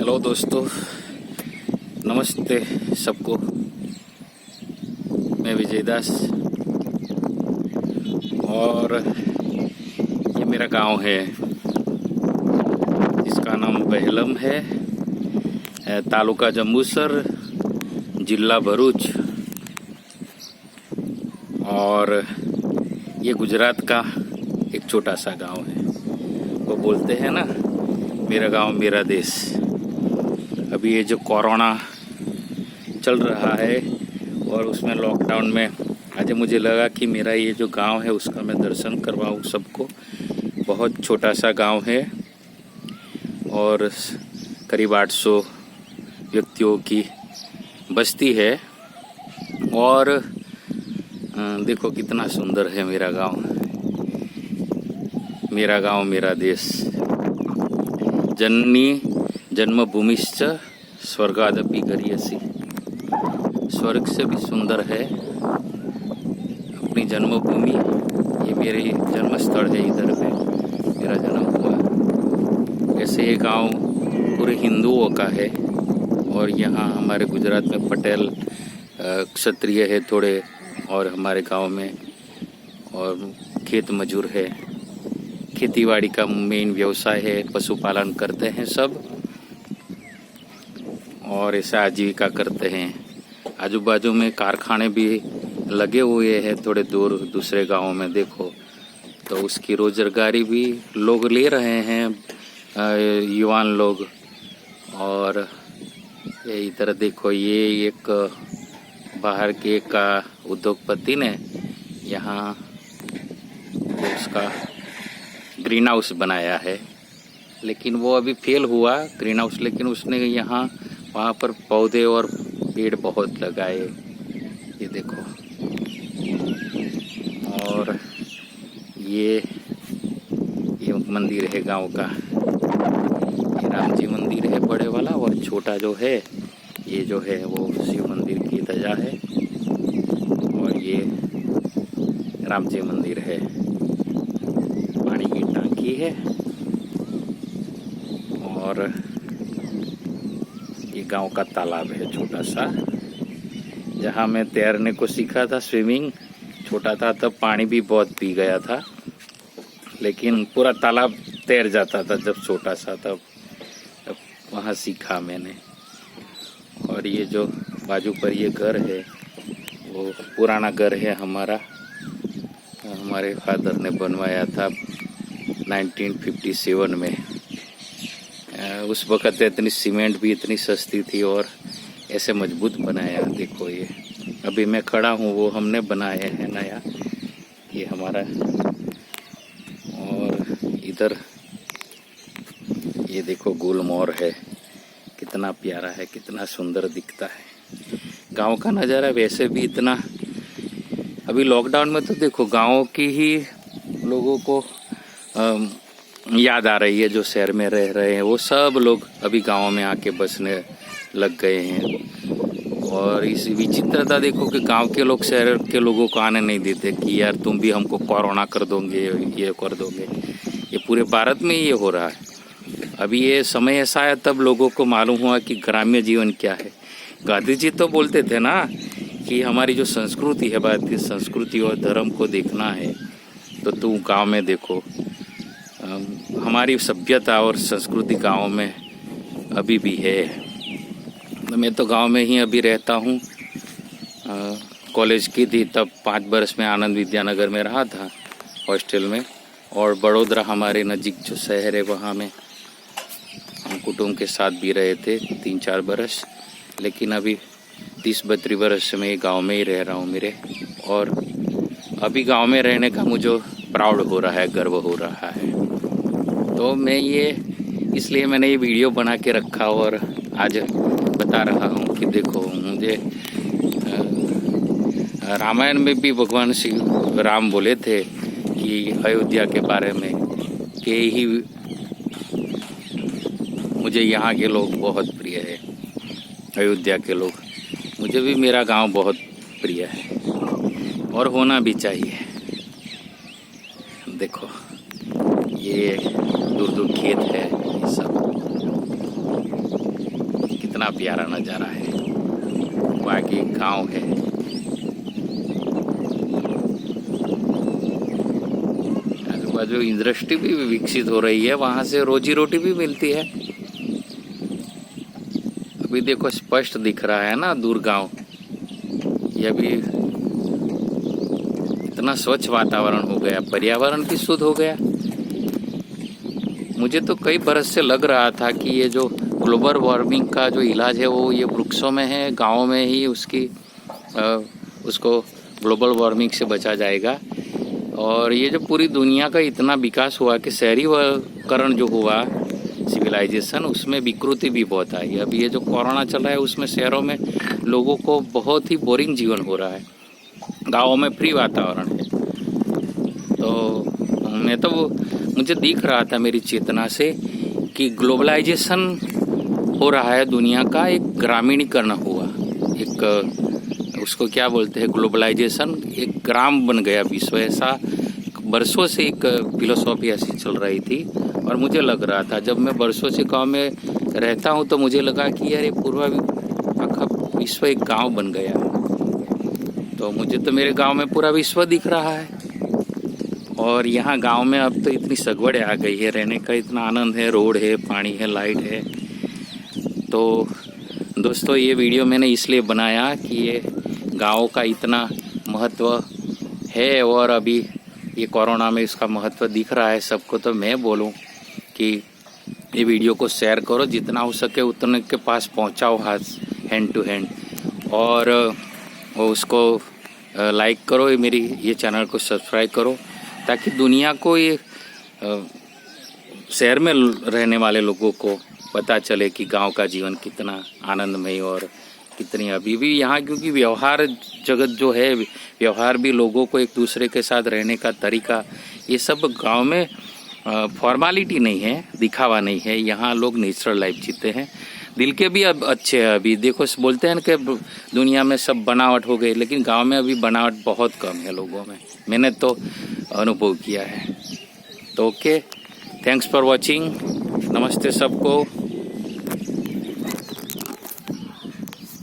Hello दोस्तों, नमस्ते सबको। मैं विजय दास और ये मेरा गांव है जिसका नाम बहलम है, तालुका जंबूसर, जिला भरूच। और ये गुजरात का एक छोटा सा गांव है। वो बोलते हैं ना, मेरा गांव मेरा देश। अभी ये जो कोरोना चल रहा है और उसमें लॉकडाउन में आज मुझे लगा कि मेरा ये जो गांव है उसका मैं दर्शन करवाऊँ सबको। बहुत छोटा सा गांव है और करीब 800 व्यक्तियों की बस्ती है। और देखो कितना सुंदर है मेरा गांव। मेरा गांव मेरा देश। जननी जन्मभूमिश्च स्वर्गादपि गरीयसी। स्वर्ग से भी सुंदर है अपनी जन्मभूमि। ये मेरे जन्म स्थल है, इधर पे मेरा जन्म हुआ। ऐसे ये गांव पूरे हिंदुओं का है और यहाँ हमारे गुजरात में पटेल क्षत्रिय है थोड़े, और हमारे गांव में और खेत मजूर है। खेतीबाड़ी का मेन व्यवसाय है, पशुपालन करते हैं सब और ऐसा आजीविका करते हैं। आजू बाजू में कारखाने भी लगे हुए हैं थोड़े दूर दूसरे गांवों में, देखो तो उसकी रोजगारी भी लोग ले रहे हैं, युवान लोग। और ये इधर देखो, ये एक बाहर के का उद्योगपति ने यहाँ उसका ग्रीन हाउस बनाया है, लेकिन वो अभी फेल हुआ ग्रीन हाउस। लेकिन उसने यहाँ वहाँ पर पौधे और पेड़ बहुत लगाए, ये देखो। और ये मंदिर है गांव का, ये राम जी मंदिर है बड़े वाला, और छोटा जो है ये जो है वो शिव मंदिर की ध्वजा है। और ये राम जी मंदिर है, पानी की टांकी है। और ये गांव का तालाब है छोटा सा, जहाँ मैं तैरने को सीखा था। स्विमिंग छोटा था तब पानी भी बहुत पी गया था, लेकिन पूरा तालाब तैर जाता था जब छोटा सा, तब वहाँ सीखा मैंने। और ये जो बाजू पर ये घर है वो पुराना घर है हमारा, हमारे फादर ने बनवाया था 1957 में। उस वक़्त इतनी सीमेंट भी इतनी सस्ती थी और ऐसे मजबूत बनाया। देखो ये अभी मैं खड़ा हूँ, वो हमने बनाया है नया, ये हमारा। और इधर ये देखो गुलमोहर है, कितना प्यारा है, कितना सुंदर दिखता है। गांव का नज़ारा वैसे भी इतना, अभी लॉकडाउन में तो देखो गांव की ही लोगों को याद आ रही है। जो शहर में रह रहे हैं वो सब लोग अभी गांव में आके बसने लग गए हैं। और इस विचित्रता देखो कि गांव के लोग शहर के लोगों को आने नहीं देते कि यार तुम भी हमको कोरोना कर दोगे, ये कर दोगे। ये पूरे भारत में ये हो रहा है। अभी ये समय ऐसा है तब लोगों को मालूम हुआ कि ग्राम्य जीवन क्या है। गांधी जी तो बोलते थे ना कि हमारी जो संस्कृति है, भारतीय संस्कृति और धर्म को देखना है तो तू गांव में देखो। हमारी सभ्यता और संस्कृति गांव में अभी भी है। मैं तो गांव में ही अभी रहता हूँ। कॉलेज की थी तब 5 वर्ष में आनंद विद्यानगर में रहा था हॉस्टल में, और बड़ोदरा हमारे नज़दीक जो शहर है वहाँ में हम कुटुंब के साथ भी रहे थे 3-4 वर्ष। लेकिन अभी 30-32 वर्ष में ये गाँव में ही रह रहा हूँ मेरे। और अभी गाँव में रहने का मुझे प्राउड हो रहा है, गर्व हो रहा है। तो मैं ये इसलिए मैंने ये वीडियो बना के रखा और आज बता रहा हूँ कि देखो, मुझे रामायण में भी भगवान श्री राम बोले थे कि अयोध्या के बारे में कि ही मुझे यहाँ के लोग बहुत प्रिय है, अयोध्या के लोग। मुझे भी मेरा गांव बहुत प्रिय है और होना भी चाहिए। देखो ये दूर दूर खेत है सब। कितना प्यारा नज़ारा है। बाकी गांव है। आजू बाजू इंडस्ट्री भी विकसित हो रही है, वहाँ से रोजी रोटी भी मिलती है। अभी देखो स्पष्ट दिख रहा है ना दूर गांव। ये अभी इतना स्वच्छ वातावरण हो गया, पर्यावरण भी शुद्ध हो गया। मुझे तो कई बरस से लग रहा था कि ये जो ग्लोबल वार्मिंग का जो इलाज है वो ये वृक्षों में है, गाँव में ही उसको ग्लोबल वार्मिंग से बचा जाएगा। और ये जो पूरी दुनिया का इतना विकास हुआ कि शहरीकरण जो हुआ, सिविलाइजेशन, उसमें विकृति भी बहुत आई। अब ये जो कोरोना चल रहा है उसमें शहरों में लोगों को बहुत ही बोरिंग जीवन हो रहा है, गाँवों में फ्री वातावरण है। तो मुझे दिख रहा था मेरी चेतना से कि ग्लोबलाइजेशन हो रहा है दुनिया का, एक ग्रामीणीकरण हुआ, एक उसको क्या बोलते हैं, ग्लोबलाइजेशन, एक ग्राम बन गया विश्व। ऐसा बरसों से एक फिलोसॉफी ऐसी चल रही थी। और मुझे लग रहा था, जब मैं बरसों से गांव में रहता हूं तो मुझे लगा कि यार ये पूरा विश्व एक गांव बन गया। तो मुझे तो मेरे गांव में पूरा विश्व दिख रहा है। और यहाँ गांव में अब तो इतनी सगवड़ें आ गई है, रहने का इतना आनंद है, रोड है, पानी है, लाइट है। तो दोस्तों ये वीडियो मैंने इसलिए बनाया कि ये गाँव का इतना महत्व है और अभी ये कोरोना में इसका महत्व दिख रहा है सबको। तो मैं बोलूं कि ये वीडियो को शेयर करो, जितना हो सके उतने के पास पहुंचाओ, हाथ हैंड टू हैंड, और उसको लाइक करो, ये चैनल को सब्सक्राइब करो, ताकि दुनिया को, ये शहर में रहने वाले लोगों को पता चले कि गांव का जीवन कितना आनंदमय और कितनी अभी भी यहाँ, क्योंकि व्यवहार जगत जो है, व्यवहार भी लोगों को एक दूसरे के साथ रहने का तरीका, ये सब गांव में फॉर्मेलिटी नहीं है, दिखावा नहीं है। यहाँ लोग नेचुरल लाइफ जीते हैं, दिल के भी अब अच्छे हैं। अभी देखो बोलते हैं कि दुनिया में सब बनावट हो गई, लेकिन गांव में अभी बनावट बहुत कम है लोगों में, मैंने तो अनुभव किया है। तो ओके, थैंक्स फॉर वॉचिंग, नमस्ते सबको।